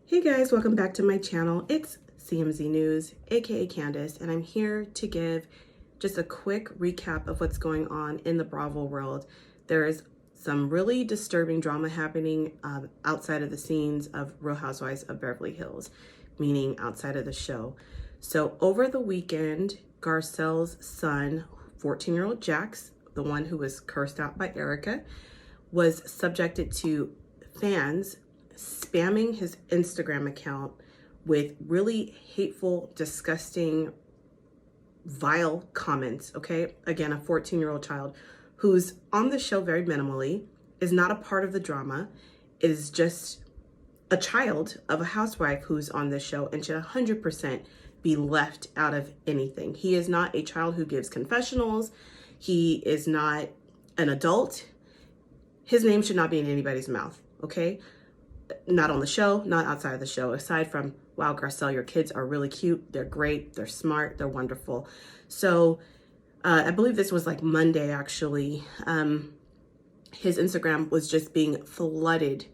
Hey guys, welcome back to my channel. It's CMZ News, aka Candace, and I'm here to give just a quick recap of what's going on in the Bravo world. There is some really disturbing drama happening outside of the scenes of Real Housewives of Beverly Hills, meaning outside of the show. So over the weekend, Garcelle's son, 14-year-old Jax, the one who was cursed out by Erica, was subjected to fans spamming his Instagram account with really hateful, disgusting, vile comments, okay? Again, a 14-year-old child who's on the show very minimally, is not a part of the drama, is just a child of a housewife who's on this show and should 100% be left out of anything. He is not a child who gives confessionals. He is not an adult. His name should not be in anybody's mouth, okay? Not on the show, not outside of the show, aside from, wow, Garcelle, your kids are really cute. They're great. They're smart. They're wonderful. So I believe this was like Monday, actually. His Instagram was just being flooded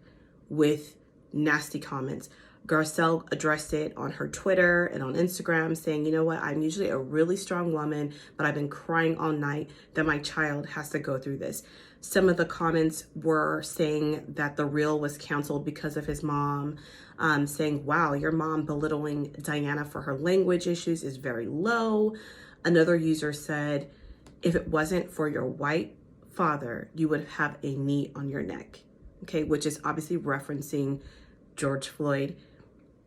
with nasty comments. Garcelle addressed it on her Twitter and on Instagram saying, you know what, I'm usually a really strong woman, but I've been crying all night that my child has to go through this. Some of the comments were saying that the reel was canceled because of his mom, saying, wow, your mom belittling Diana for her language issues is very low. Another user said, if it wasn't for your white father, you would have a knee on your neck, okay, which is obviously referencing George Floyd.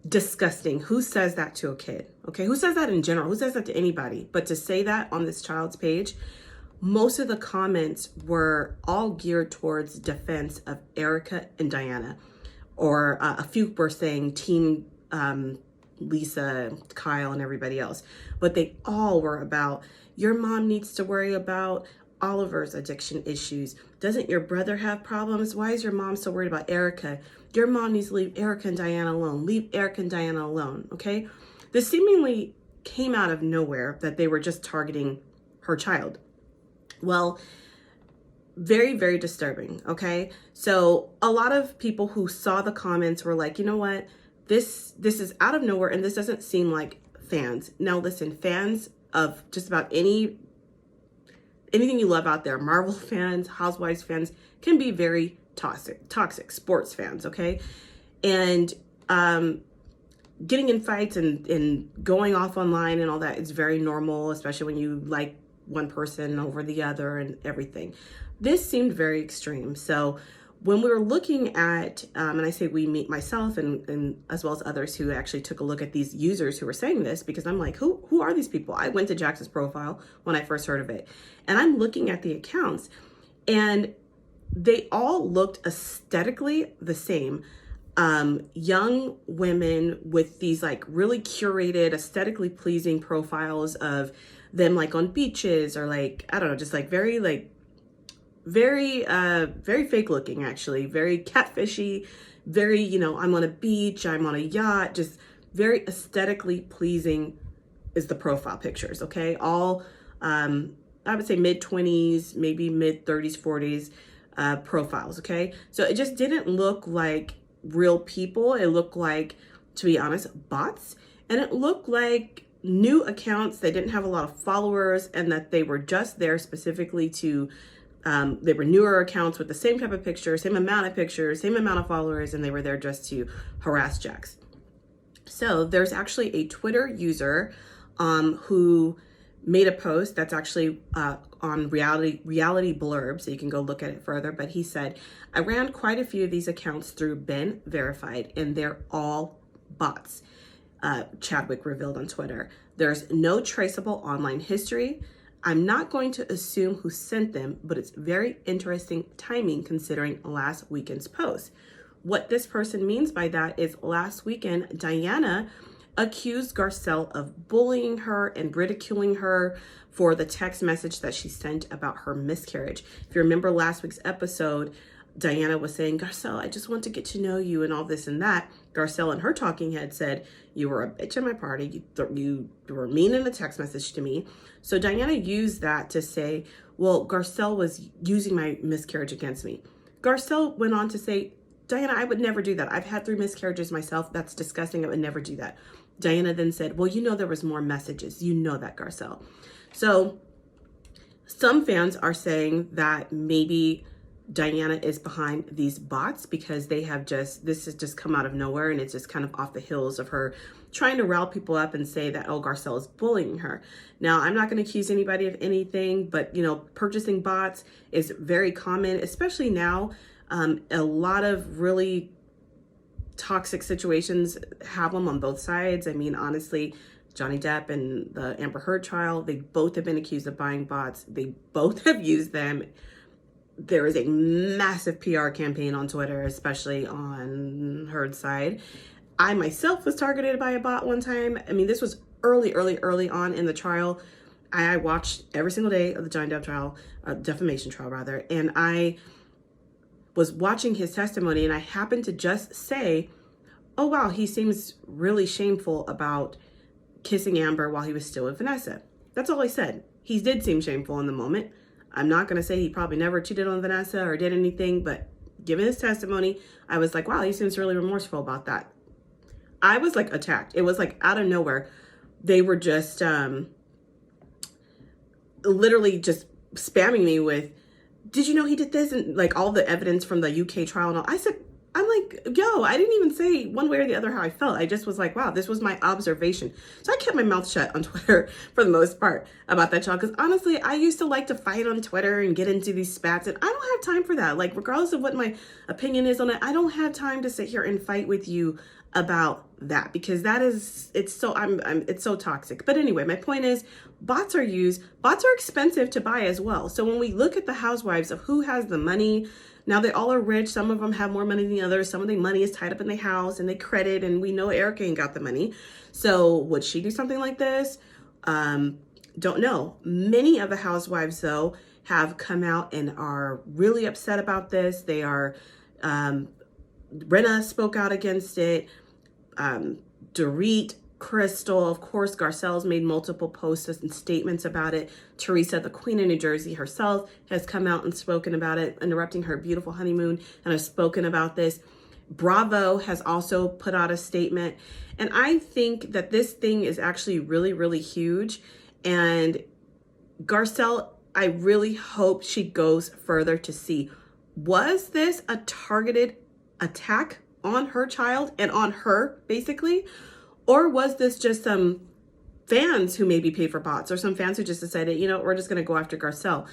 Disgusting. Who says that to a kid? Okay, who says that in general? Who says that to anybody? But to say that on this child's page, most of the comments were all geared towards defense of Erica and Diana, or a few were saying team Lisa, Kyle, and everybody else. But they all were about, your mom needs to worry about Oliver's addiction issues. Doesn't your brother have problems? Why is your mom so worried about Erica? Your mom needs to leave Erica and Diana alone. Leave Erica and Diana alone, okay? This seemingly came out of nowhere that they were just targeting her child. Well, very, very disturbing, okay? So a lot of people who saw the comments were like, you know what? This is out of nowhere, and this doesn't seem like fans. Now listen, fans of just about anything you love out there, Marvel fans, Housewives fans, can be very toxic sports fans, okay? And getting in fights and going off online and all that is very normal, especially when you like one person over the other and everything. This seemed very extreme. So when we were looking at, and I say we, meet myself and as well as others who actually took a look at these users who were saying this, because I'm like, who are these people? I went to Jax's profile when I first heard of it, and I'm looking at the accounts, and they all looked aesthetically the same. Young women with these like really curated, aesthetically pleasing profiles of them like on beaches or like, I don't know, just like very fake looking, actually, very catfishy, very, you know, I'm on a beach, I'm on a yacht, just very aesthetically pleasing is the profile pictures, okay? All, I would say mid-20s, maybe mid-30s, 40s profiles, okay? So it just didn't look like real people. It looked like, to be honest, bots. And it looked like new accounts. They didn't have a lot of followers, and that they were just there specifically to, they were newer accounts with the same type of pictures, same amount of pictures, same amount of followers, and they were there just to harass Jax. So there's actually a Twitter user who made a post that's actually on reality blurb, so you can go look at it further. But he said, I ran quite a few of these accounts through Ben Verified, and they're all bots. Chadwick revealed on Twitter. There's no traceable online history. I'm not going to assume who sent them, but it's very interesting timing considering last weekend's post. What this person means by that is last weekend, Diana accused Garcelle of bullying her and ridiculing her for the text message that she sent about her miscarriage. If you remember last week's episode, Diana was saying, Garcelle, I just want to get to know you and all this and that. Garcelle in her talking head said, you were a bitch at my party. You were mean in the text message to me. So Diana used that to say, well, Garcelle was using my miscarriage against me. Garcelle went on to say, Diana, I would never do that. I've had 3 miscarriages myself. That's disgusting. I would never do that. Diana then said, well, you know, there was more messages. You know that, Garcelle. So some fans are saying that maybe Diana is behind these bots because they have this has just come out of nowhere, and it's just kind of off the heels of her trying to rile people up and say that, oh, Garcelle is bullying her. Now, I'm not going to accuse anybody of anything, but, you know, purchasing bots is very common, especially now. A lot of really toxic situations have them on both sides. I mean, honestly, Johnny Depp and the Amber Heard trial, they both have been accused of buying bots. They both have used them. There is a massive PR campaign on Twitter, especially on Heard's side. I myself was targeted by a bot one time. I mean, this was early on in the trial. I watched every single day of the Johnny Depp trial, defamation trial rather, and I was watching his testimony, and I happened to just say, oh wow, he seems really shameful about kissing Amber while he was still with Vanessa. That's all I said. He did seem shameful in the moment. I'm not going to say he probably never cheated on Vanessa or did anything, but given his testimony, I was like, wow, he seems really remorseful about that. I was like attacked. It was like out of nowhere. They were just literally just spamming me with, did you know he did this? And like all the evidence from the UK trial and all. I'm like, yo, I didn't even say one way or the other how I felt. I just was like, wow, this was my observation. So I kept my mouth shut on Twitter for the most part about that trial. Because honestly, I used to like to fight on Twitter and get into these spats. And I don't have time for that. Like, regardless of what my opinion is on it, I don't have time to sit here and fight with you about that, because that is, it's so toxic. But anyway, my point is, bots are used. Bots are expensive to buy as well. So when we look at the housewives of who has the money, now they all are rich. Some of them have more money than the others. Some of the money is tied up in their house and they credit, and we know Erica ain't got the money. So would she do something like this? Don't know. Many of the housewives though have come out and are really upset about this. They are, Rinna spoke out against it. Dorit, Crystal, of course, Garcelle's made multiple posts and statements about it. Teresa, the Queen of New Jersey herself, has come out and spoken about it, interrupting her beautiful honeymoon, and has spoken about this. Bravo has also put out a statement. And I think that this thing is actually really, really huge. And Garcelle, I really hope she goes further to see, was this a targeted attack on her child and on her, basically? Or was this just some fans who maybe paid for bots, or some fans who just decided, you know, we're just going to go after Garcelle?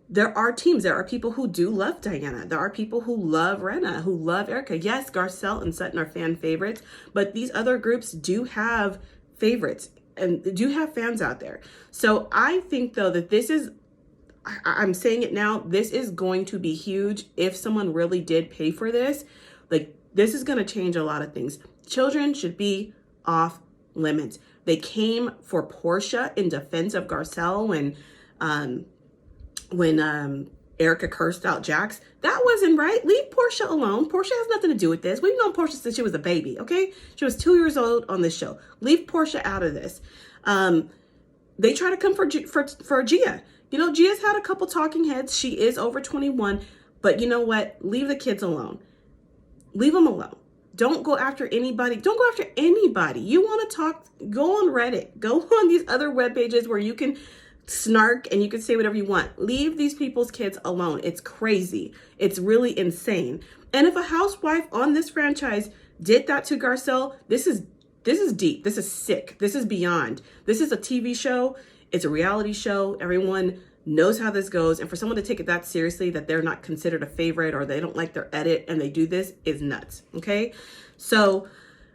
There are teams. There are people who do love Diana. There are people who love Rinna, who love Erica. Yes, Garcelle and Sutton are fan favorites, but these other groups do have favorites and do have fans out there. So I think, though, that this is, I'm saying it now, this is going to be huge if someone really did pay for this. Like, this is going to change a lot of things. Children should be off limits. They came for Portia in defense of Garcelle when Erica cursed out Jax. That wasn't right. Leave Portia alone. Portia has nothing to do with this. We've known Portia since she was a baby, okay? She was 2 years old on this show. Leave Portia out of this. They try to come for Gia. You know, Gia's had a couple talking heads. She is over 21, but you know what? Leave the kids alone. Leave them alone. Don't go after anybody. Don't go after anybody. You want to talk, go on Reddit. Go on these other web pages where you can snark and you can say whatever you want. Leave these people's kids alone. It's crazy. It's really insane. And if a housewife on this franchise did that to Garcelle, this is deep. This is sick. This is beyond. This is a TV show. It's a reality show. Everyone knows how this goes. And for someone to take it that seriously, that they're not considered a favorite or they don't like their edit and they do this, is nuts. Okay. So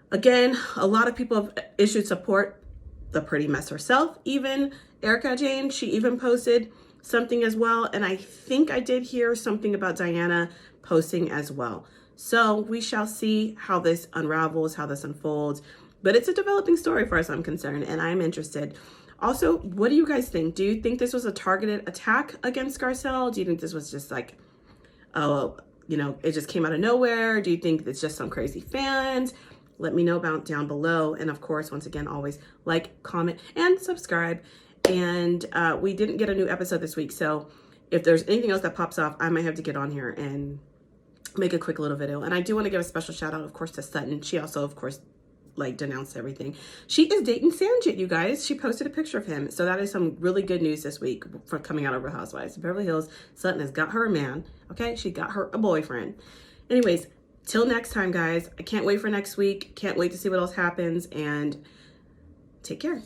again, a lot of people have issued support. The pretty mess herself, even Erica Jane, she even posted something as well. And I think I did hear something about Diana posting as well. So we shall see how this unravels, how this unfolds. But it's a developing story for us, I'm concerned, and I'm interested. Also, what do you guys think? Do you think this was a targeted attack against Garcelle? Do you think this was just like, oh, you know, it just came out of nowhere? Do you think it's just some crazy fans? Let me know about down below. And of course, once again, always like, comment, and subscribe. And we didn't get a new episode this week. So if there's anything else that pops off, I might have to get on here and make a quick little video. And I do want to give a special shout out, of course, to Sutton. She also, of course, like denounced everything. She is dating Sanjit, you guys. She posted a picture of him. So that is some really good news this week for coming out of Real Housewives. Beverly Hills, Sutton has got her a man. Okay, she got her a boyfriend. Anyways, till next time, guys. I can't wait for next week. Can't wait to see what else happens, and take care.